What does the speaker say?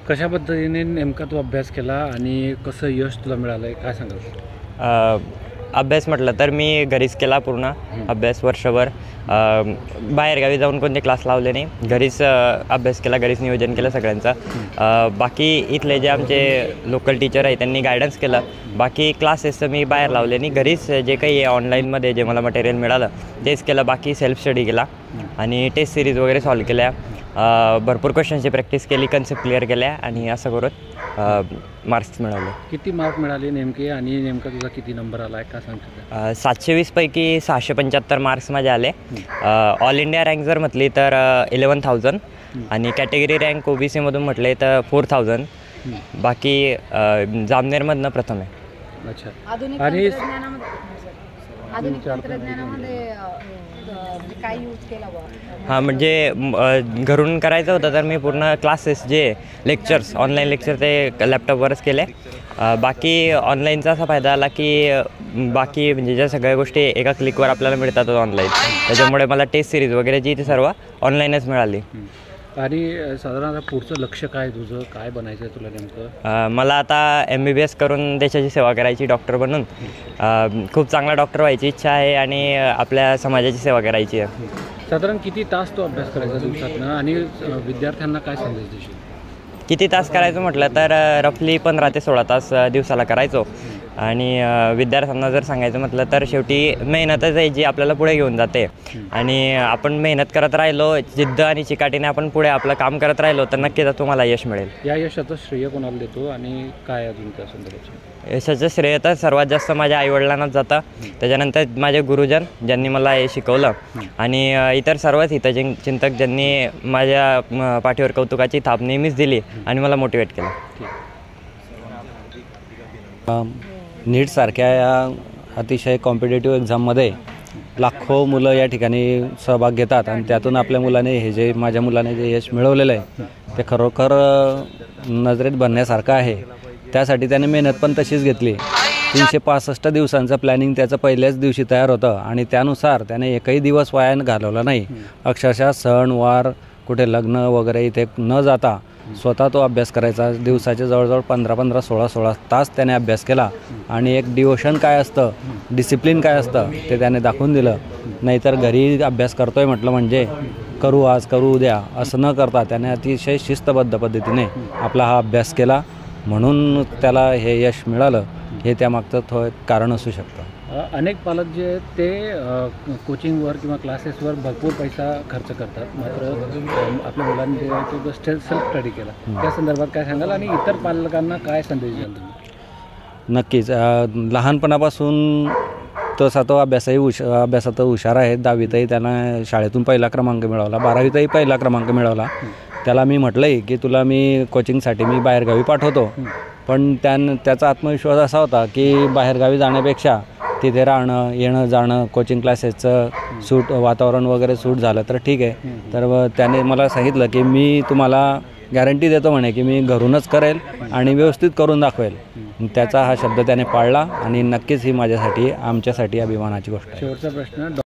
कशा पद्धतीने नेमका तू अभ्यास केला आणि कसं यश तुला मिळालं काय सांगाल? अभ्यास म्हटलं तर मी घरीच केला पूर्ण अभ्यास वर्षभर. बाहेरगावी जाऊन कोणते क्लास लावले नाही, घरीच अभ्यास केला, घरीच नियोजन केलं सगळ्यांचं. बाकी इथले जे आमचे लोकल टीचर आहे त्यांनी गायडन्स केलं. बाकी क्लासेसचं मी बाहेर लावले नाही, घरीच जे काही ऑनलाईनमध्ये जे मला मटेरियल मिळालं तेच केलं. बाकी सेल्फ स्टडी केला आणि टेस्ट सिरीज वगैरे सॉल्व केल्या. भरपूर क्वेश्चनची प्रॅक्टिस केली, कन्सेप्ट क्लिअर केल्या आणि असं करून मार्क्स मिळवले. किती मार्क मिळाले नेमके आणि नेमका तुझा किती नंबर आला आहे का सांगतो? 720 पैकी 675 मार्क्स माझे आले. ऑल इंडिया रँक जर म्हटली तर 11,000 आणि कॅटेगरी रँक OBCमधून म्हटले तर 4,000. बाकी जामनेरमधनं प्रथम आहे. अच्छा. आणि आधुनिक तंत्रज्ञानामध्ये काय यूज केला बा? हां, म्हणजे घरून करायचं होतं तर मी पूर्ण क्लासेस जे लेक्चर्स ऑनलाईन लेक्चर ते लॅपटॉपवरच केले. बाकी ऑनलाईनचा असा फायदा आला की बाकी म्हणजे ज्या सगळ्या गोष्टी एका क्लिकवर आपल्याला मिळतात ऑनलाईन, त्याच्यामुळे मला टेस्ट सिरीज वगैरे जी ती सर्व ऑनलाईनच मिळाली. आणि साधारण पुढचं लक्ष काय तुझं, काय बनायचं आहे तुला नेमकं? मला आता MBBS करून देशाची सेवा करायची, डॉक्टर बनून खूप चांगला डॉक्टर व्हायची इच्छा आहे आणि आपल्या समाजाची सेवा करायची आहे. साधारण किती तास तो अभ्यास करायचा दिवसातनं आणि विद्यार्थ्यांना काय संदेश देशील? किती तास करायचं म्हटलं तर रफली 15 ते 16 तास दिवसाला करायचो. आणि विद्यार्थ्यांना जर सांगायचं म्हटलं तर शेवटी मेहनतच आहे जी आपल्याला पुढे घेऊन जाते. आणि आपण मेहनत करत राहिलो, जिद्द आणि चिकाटीने आपण पुढे आपलं काम करत राहिलो तर नक्कीच तुम्हाला यश मिळेल. या यशाचं श्रेय कोणाला देतो आणि काय अजून त्या संदर्भात? यशाचं श्रेय तर सर्वात जास्त माझ्या आईवडिलांनाच जातं. त्याच्यानंतर माझे गुरुजन ज्यांनी मला हे शिकवलं आणि इतर सर्वच हितचिंतक ज्यांनी माझ्या पाठीवर कौतुकाची थाप नेहमीच दिली आणि मला मोटिवेट केलं. नीटसारख्या या अतिशय कॉम्पिटेटिव्ह एक्झाममध्ये लाखो मुलं या ठिकाणी सहभाग घेतात आणि त्यातून आपल्या मुलाने माझ्या मुलाने जे यश मिळवलेलं आहे ते खरोखर नजरेत बनण्यासारखं आहे. त्यासाठी त्याने मेहनत पण तशीच घेतली. 365 दिवसांचं प्लॅनिंग त्याचं पहिल्याच दिवशी तयार होतं आणि त्यानुसार त्याने एकही दिवस वाया घालवला नाही. अक्षरशः सण वार कुठे लग्न वगैरे इथे न जाता स्वतः तो अभ्यास करायचा. दिवसाचे जवळजवळ 15-15, 16-16 तास त्याने अभ्यास केला आणि एक डिवोशन काय असतं, डिसिप्लिन काय असतं ते त्याने दाखवून दिलं. नाहीतर घरी अभ्यास करतोय म्हटलं म्हणजे करू आज करू उद्या असं न करता त्याने अतिशय शिस्तबद्ध पद्धतीने आपला हा अभ्यास केला, म्हणून त्याला हे यश मिळालं. हे त्यामागचं कारण असू शकतं. अनेक पालक जे आहेत ते कोचिंगवर किंवा क्लासेसवर भरपूर पैसा खर्च करतात, मात्र आपल्या मुलांनी जे आहे तो सेल्फ स्टडी केला, त्या संदर्भात काय सांगाल आणि इतर पालकांना काय संदेश द्याल तुम्ही? नक्कीच लहानपणापासून तसा तो अभ्यासात हुशार आहे. 10वीतही त्यानं शाळेतून पहिला क्रमांक मिळवला, 12वीतही पहिला क्रमांक मिळवला. त्याला मी म्हटलंय की तुला मी कोचिंगसाठी मी बाहेरगावी पाठवतो, पण त्याचा आत्मविश्वास असा होता की बाहेरगावी जाण्यापेक्षा तिथे राहणं येणं जाणं कोचिंग क्लासेसचं वातावरण वगैरे सूट झालं तर ठीक आहे. तर त्याने मला सांगितलं की मी तुम्हाला गॅरंटी देतो म्हणे की मी घरूनच करेल आणि व्यवस्थित करून दाखवेल. त्याचा हा शब्द त्याने पाळला आणि नक्कीच ही माझ्यासाठी आमच्यासाठी अभिमानाची गोष्ट आहे. शेवटचा प्रश्न